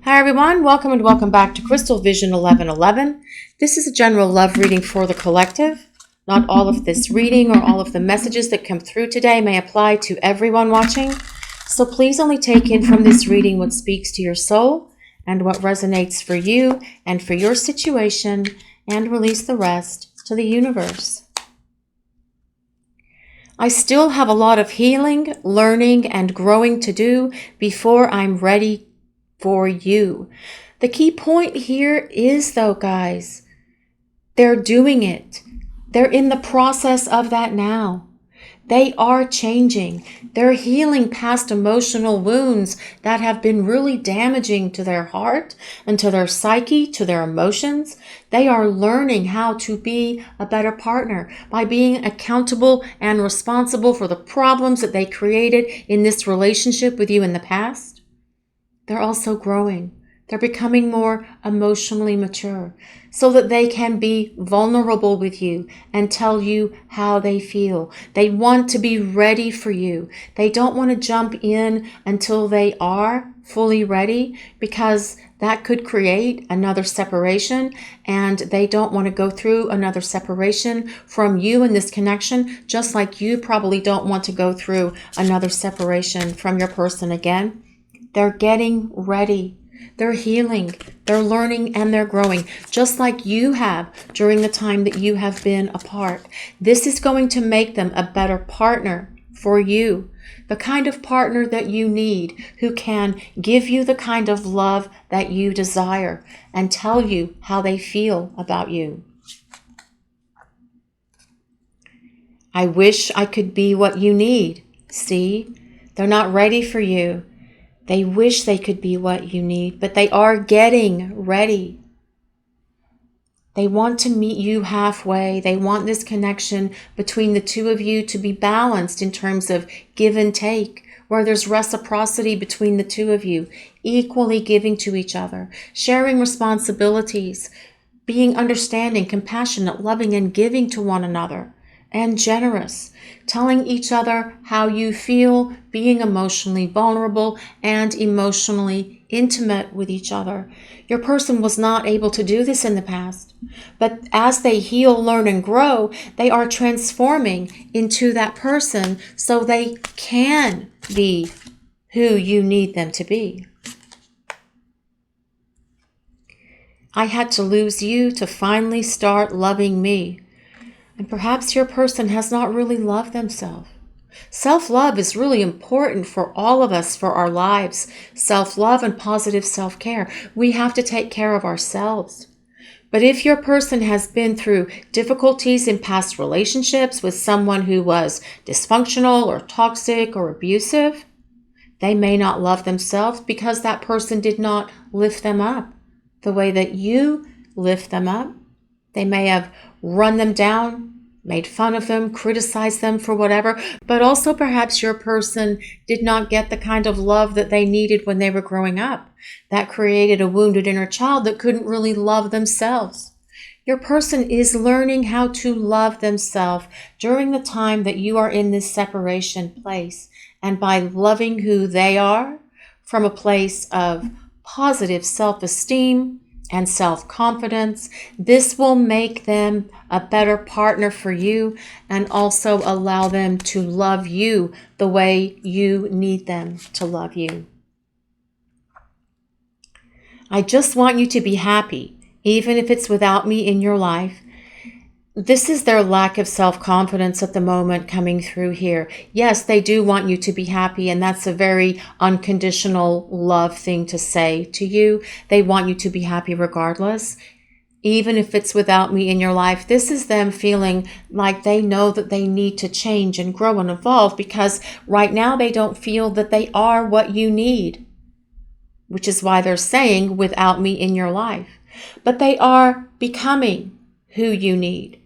Hi everyone, welcome and welcome back to Crystal Vision 1111. This is a general love reading for the collective. Not all of this reading or all of the messages that come through today may apply to everyone watching. So please only take in from this reading what speaks to your soul and what resonates for you and for your situation, and release the rest to the universe. I still have a lot of healing, learning, and growing to do before I'm ready for you. The key point here is, though, guys, they're doing it. They're in the process of that now. They are changing. They're healing past emotional wounds that have been really damaging to their heart and to their psyche, to their emotions. They are learning how to be a better partner by being accountable and responsible for the problems that they created in this relationship with you in the past. They're also growing. They're becoming more emotionally mature so that they can be vulnerable with you and tell you how they feel. They want to be ready for you. They don't want to jump in until they are fully ready, because that could create another separation, and they don't want to go through another separation from you in this connection, just like you probably don't want to go through another separation from your person again. They're getting ready. They're healing. They're learning and they're growing, just like you have during the time that you have been apart. This is going to make them a better partner for you, the kind of partner that you need, who can give you the kind of love that you desire and tell you how they feel about you. I wish I could be what you need. See, they're not ready for you. They wish they could be what you need, but they are getting ready. They want to meet you halfway. They want this connection between the two of you to be balanced in terms of give and take, where there's reciprocity between the two of you, equally giving to each other, sharing responsibilities, being understanding, compassionate, loving, and giving to one another, and generous, telling each other how you feel, being emotionally vulnerable and emotionally intimate with each other. Your person was not able to do this in the past, but as they heal, learn, and grow, they are transforming into that person so they can be who you need them to be. I had to lose you to finally start loving me. And perhaps your person has not really loved themselves. Self-love is really important for all of us, for our lives. Self-love and positive self-care. We have to take care of ourselves. But if your person has been through difficulties in past relationships with someone who was dysfunctional or toxic or abusive, they may not love themselves because that person did not lift them up the way that you lift them up. They may have run them down, made fun of them, criticized them for whatever, but also perhaps your person did not get the kind of love that they needed when they were growing up. That created a wounded inner child that couldn't really love themselves. Your person is learning how to love themselves during the time that you are in this separation place, and by loving who they are from a place of positive self-esteem and self-confidence, this will make them a better partner for you and also allow them to love you the way you need them to love you. I just want you to be happy, even if it's without me in your life. This is their lack of self-confidence at the moment coming through here. Yes, they do want you to be happy, and that's a very unconditional love thing to say to you. They want you to be happy regardless, even if it's without me in your life. This is them feeling like they know that they need to change and grow and evolve, because right now they don't feel that they are what you need, which is why they're saying without me in your life. But they are becoming who you need.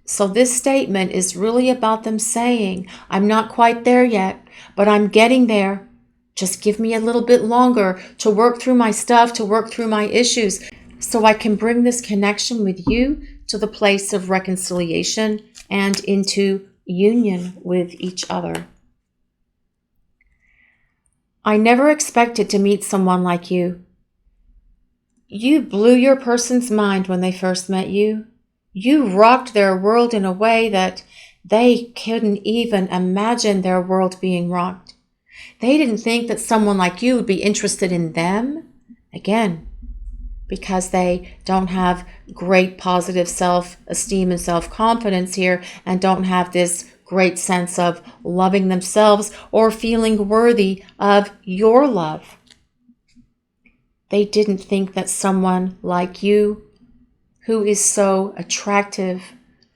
So this statement is really about them saying, I'm not quite there yet, but I'm getting there. Just give me a little bit longer to work through my stuff, to work through my issues, so I can bring this connection with you to the place of reconciliation and into union with each other. I never expected to meet someone like you. You blew your person's mind when they first met you. You rocked their world in a way that they couldn't even imagine their world being rocked. They didn't think that someone like you would be interested in them. Again, because they don't have great positive self-esteem and self-confidence here and don't have this great sense of loving themselves or feeling worthy of your love. They didn't think that someone like you, who is so attractive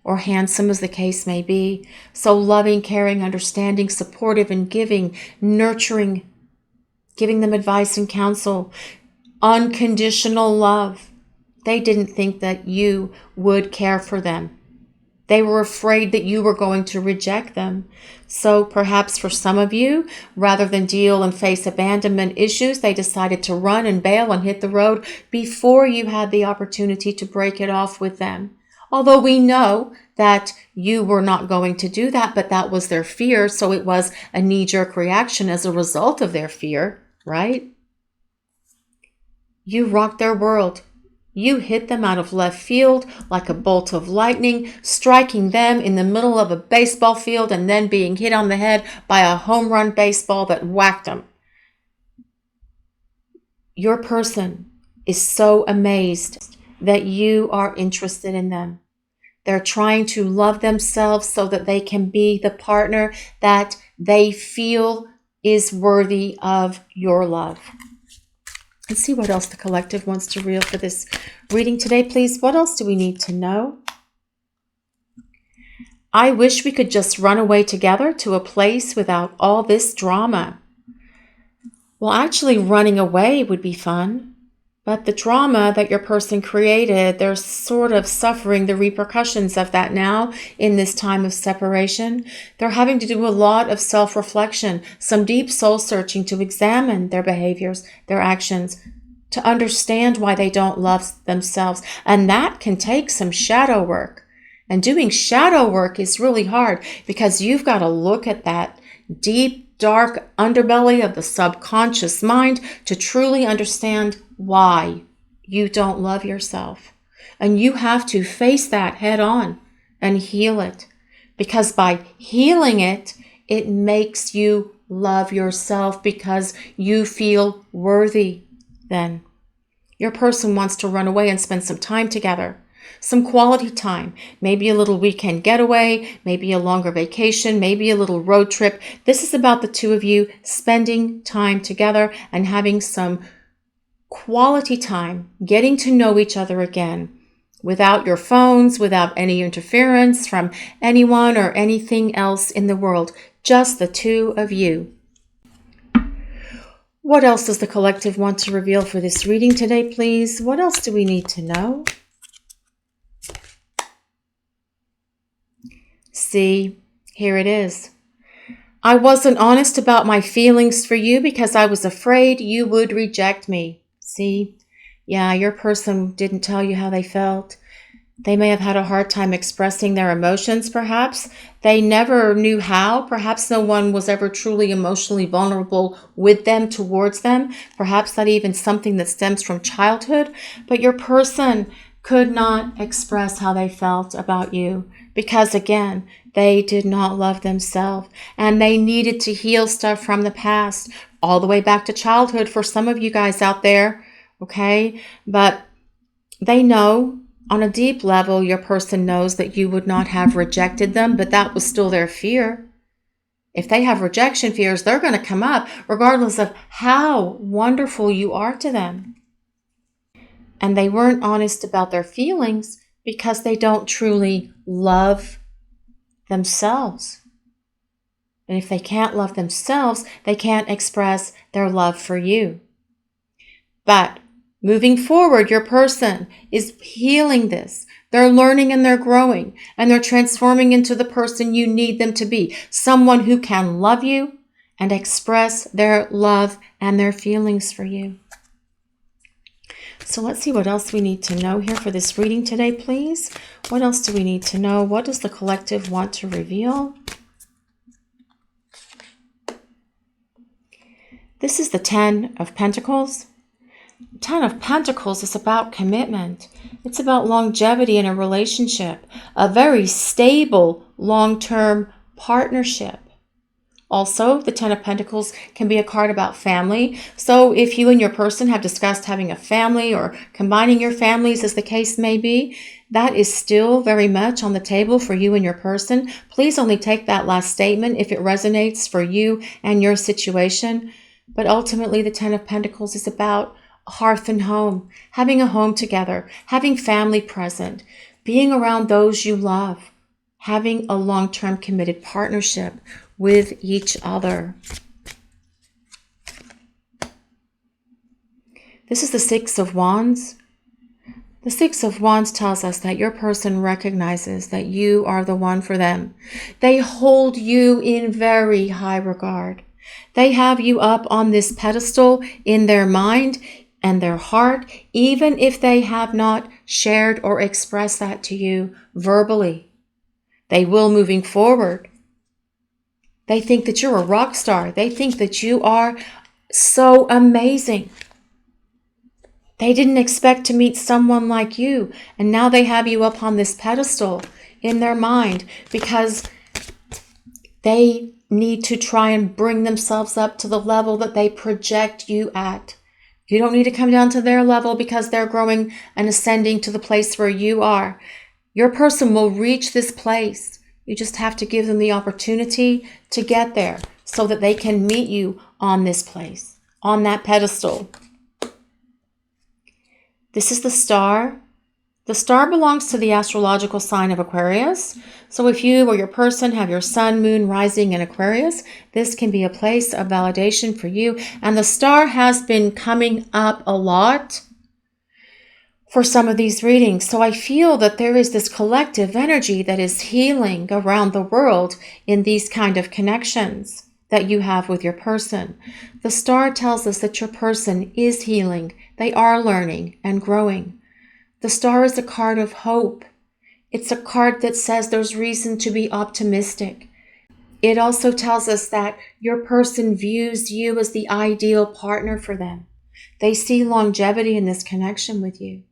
or handsome as the case may be, so loving, caring, understanding, supportive, and giving, nurturing, giving them advice and counsel, unconditional love. They didn't think that you would care for them. They were afraid that you were going to reject them. So perhaps for some of you, rather than deal and face abandonment issues, they decided to run and bail and hit the road before you had the opportunity to break it off with them. Although we know that you were not going to do that, but that was their fear. So it was a knee-jerk reaction as a result of their fear, right? You rocked their world. You hit them out of left field like a bolt of lightning, striking them in the middle of a baseball field and then being hit on the head by a home run baseball that whacked them. Your person is so amazed that you are interested in them. They're trying to love themselves so that they can be the partner that they feel is worthy of your love. Let's see what else the collective wants to reveal for this reading today, please. What else do we need to know? I wish we could just run away together to a place without all this drama. Well, actually, running away would be fun. But the drama that your person created, they're sort of suffering the repercussions of that now in this time of separation. They're having to do a lot of self-reflection, some deep soul searching to examine their behaviors, their actions, to understand why they don't love themselves. And that can take some shadow work. And doing shadow work is really hard because you've got to look at that deep, dark underbelly of the subconscious mind to truly understand why you don't love yourself. And you have to face that head on and heal it. Because by healing it, it makes you love yourself because you feel worthy then. Your person wants to run away and spend some time together. Some quality time, maybe a little weekend getaway, maybe a longer vacation, maybe a little road trip. This is about the two of you spending time together and having some quality time, getting to know each other again, without your phones, without any interference from anyone or anything else in the world, just the two of you. What else does the collective want to reveal for this reading today, please? What else do we need to know? See, here it is. I wasn't honest about my feelings for you because I was afraid you would reject me. See, yeah, your person didn't tell you how they felt. They may have had a hard time expressing their emotions, perhaps. They never knew how. Perhaps no one was ever truly emotionally vulnerable with them, towards them. Perhaps not even something that stems from childhood. But your person could not express how they felt about you because, again, they did not love themselves and they needed to heal stuff from the past, all the way back to childhood for some of you guys out there, okay? But they know on a deep level, your person knows that you would not have rejected them, but that was still their fear. If they have rejection fears, they're going to come up regardless of how wonderful you are to them. And they weren't honest about their feelings because they don't truly love themselves. And if they can't love themselves, they can't express their love for you. But moving forward, your person is healing this. They're learning and they're growing and they're transforming into the person you need them to be. Someone who can love you and express their love and their feelings for you. So let's see what else we need to know here for this reading today, please. What else do we need to know? What does the collective want to reveal? This is the Ten of Pentacles. Ten of Pentacles is about commitment. It's about longevity in a relationship, a very stable, long-term partnership. Also, the Ten of Pentacles can be a card about family. So if you and your person have discussed having a family or combining your families, as the case may be, that is still very much on the table for you and your person. Please only take that last statement if it resonates for you and your situation. But ultimately, the Ten of Pentacles is about hearth and home, having a home together, having family present, being around those you love, having a long-term committed partnership with each other. This is the Six of Wands. The Six of Wands tells us that your person recognizes that you are the one for them. They hold you in very high regard. They have you up on this pedestal in their mind and their heart, even if they have not shared or expressed that to you verbally. They will moving forward. They think that you're a rock star. They think that you are so amazing. They didn't expect to meet someone like you, and now they have you up on this pedestal in their mind because they need to try and bring themselves up to the level that they project you at. You don't need to come down to their level because they're growing and ascending to the place where you are. Your person will reach this place. You just have to give them the opportunity to get there so that they can meet you on this place, on that pedestal. This is the Star. The Star belongs to the astrological sign of Aquarius. So if you or your person have your sun, moon, rising in Aquarius, this can be a place of validation for you. And the Star has been coming up a lot for some of these readings. So I feel that there is this collective energy that is healing around the world in these kind of connections that you have with your person. The Star tells us that your person is healing. They are learning and growing. The Star is a card of hope. It's a card that says there's reason to be optimistic. It also tells us that your person views you as the ideal partner for them. They see longevity in this connection with you.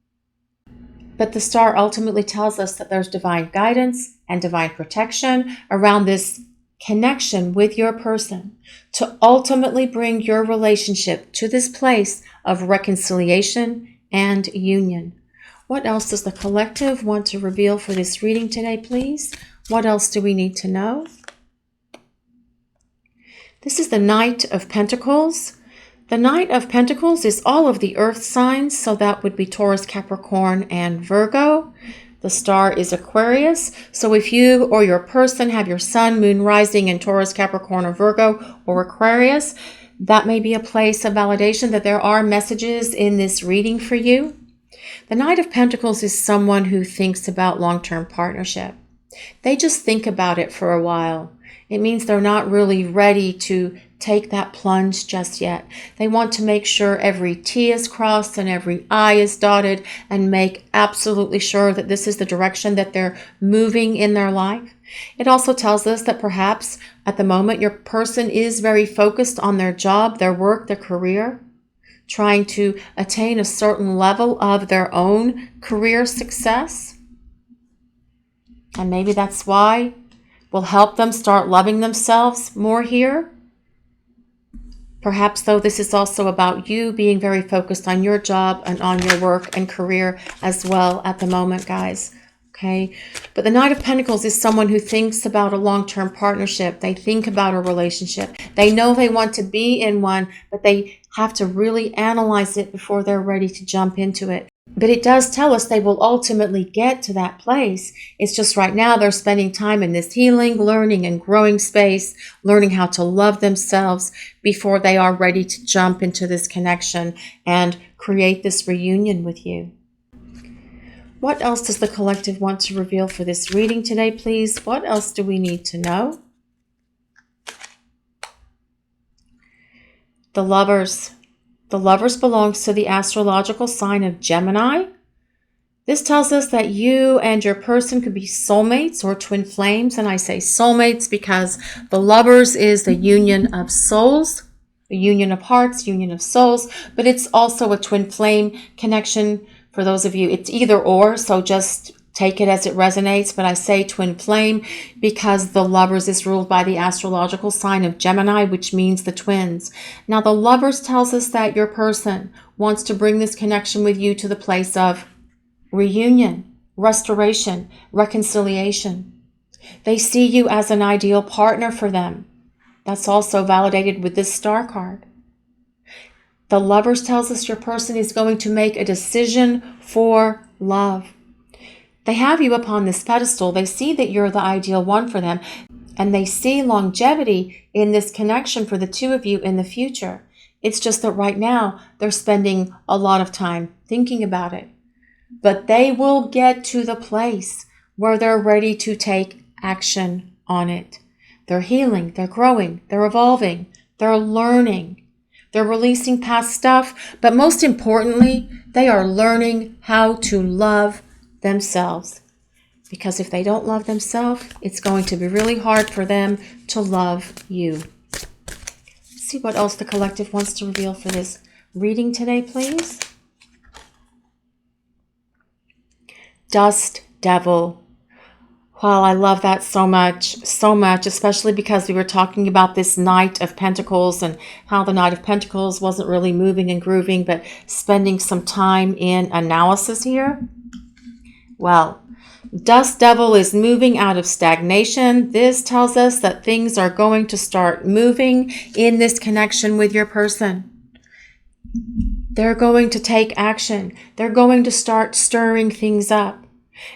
But the Star ultimately tells us that there's divine guidance and divine protection around this connection with your person to ultimately bring your relationship to this place of reconciliation and union. What else does the collective want to reveal for this reading today, please? What else do we need to know? This is the Knight of Pentacles. The Knight of Pentacles is all of the earth signs, so that would be Taurus, Capricorn, and Virgo. The Star is Aquarius, so if you or your person have your sun, moon, rising in Taurus, Capricorn, or Virgo, or Aquarius, that may be a place of validation that there are messages in this reading for you. The Knight of Pentacles is someone who thinks about long-term partnership. They just think about it for a while. It means they're not really ready to take that plunge just yet. They want to make sure every T is crossed and every I is dotted and make absolutely sure that this is the direction that they're moving in their life. It also tells us that perhaps at the moment your person is very focused on their job, their work, their career, trying to attain a certain level of their own career success. And maybe that's why we'll help them start loving themselves more here. Perhaps, though, this is also about you being very focused on your job and on your work and career as well at the moment, guys. Okay, but the Knight of Pentacles is someone who thinks about a long-term partnership. They think about a relationship. They know they want to be in one, but they have to really analyze it before they're ready to jump into it. But it does tell us they will ultimately get to that place. It's just right now they're spending time in this healing, learning, and growing space, learning how to love themselves before they are ready to jump into this connection and create this reunion with you. What else does the collective want to reveal for this reading today, please? What else do we need to know? The Lovers. The Lovers belongs to the astrological sign of Gemini. This tells us that you and your person could be soulmates or twin flames. And I say soulmates because the Lovers is the union of souls. a union of hearts, union of souls, but it's also a twin flame connection. For those of you, it's either or, so just take it as it resonates. But I say twin flame because the Lovers is ruled by the astrological sign of Gemini, which means the twins. Now, the Lovers tells us that your person wants to bring this connection with you to the place of reunion, restoration, reconciliation. They see you as an ideal partner for them. That's also validated with this Star card. The Lovers tells us your person is going to make a decision for love. They have you upon this pedestal. They see that you're the ideal one for them, and they see longevity in this connection for the two of you in the future. It's just that right now they're spending a lot of time thinking about it. But they will get to the place where they're ready to take action on it. They're healing, they're growing, they're evolving, they're learning, they're releasing past stuff, but most importantly, they are learning how to love themselves. Because if they don't love themselves, it's going to be really hard for them to love you. Let's see what else the collective wants to reveal for this reading today, please. Dust Devil. Wow, I love that so much, especially because we were talking about this Knight of Pentacles and how the Knight of Pentacles wasn't really moving and grooving, but spending some time in analysis here. Well, Dust Devil is moving out of stagnation. This tells us that things are going to start moving in this connection with your person. They're going to take action. They're going to start stirring things up.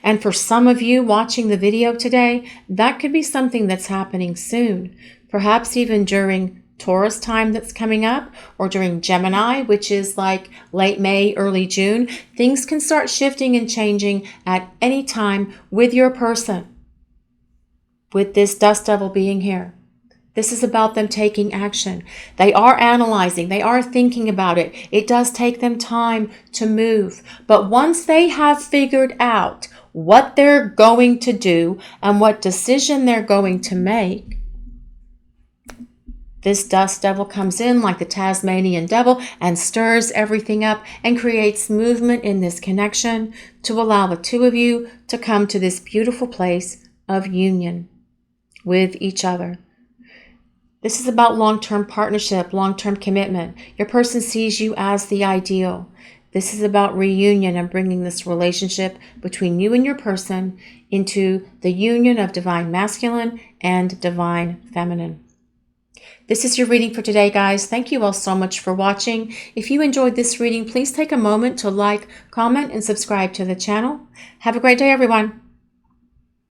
And for some of you watching the video today, that could be something that's happening soon. Perhaps even during Taurus time that's coming up, or during Gemini, which is like late May, early June. Things can start shifting and changing at any time with your person. With this Dust Devil being here. This is about them taking action. They are analyzing. They are thinking about it. It does take them time to move. But once they have figured out what they're going to do and what decision they're going to make, this Dust Devil comes in like the Tasmanian devil and stirs everything up and creates movement in this connection to allow the two of you to come to this beautiful place of union with each other. This is about long-term partnership, long-term commitment. Your person sees you as the ideal. This is about reunion and bringing this relationship between you and your person into the union of divine masculine and divine feminine. This is your reading for today, guys. Thank you all so much for watching. If you enjoyed this reading, please take a moment to like, comment, and subscribe to the channel. Have a great day, everyone.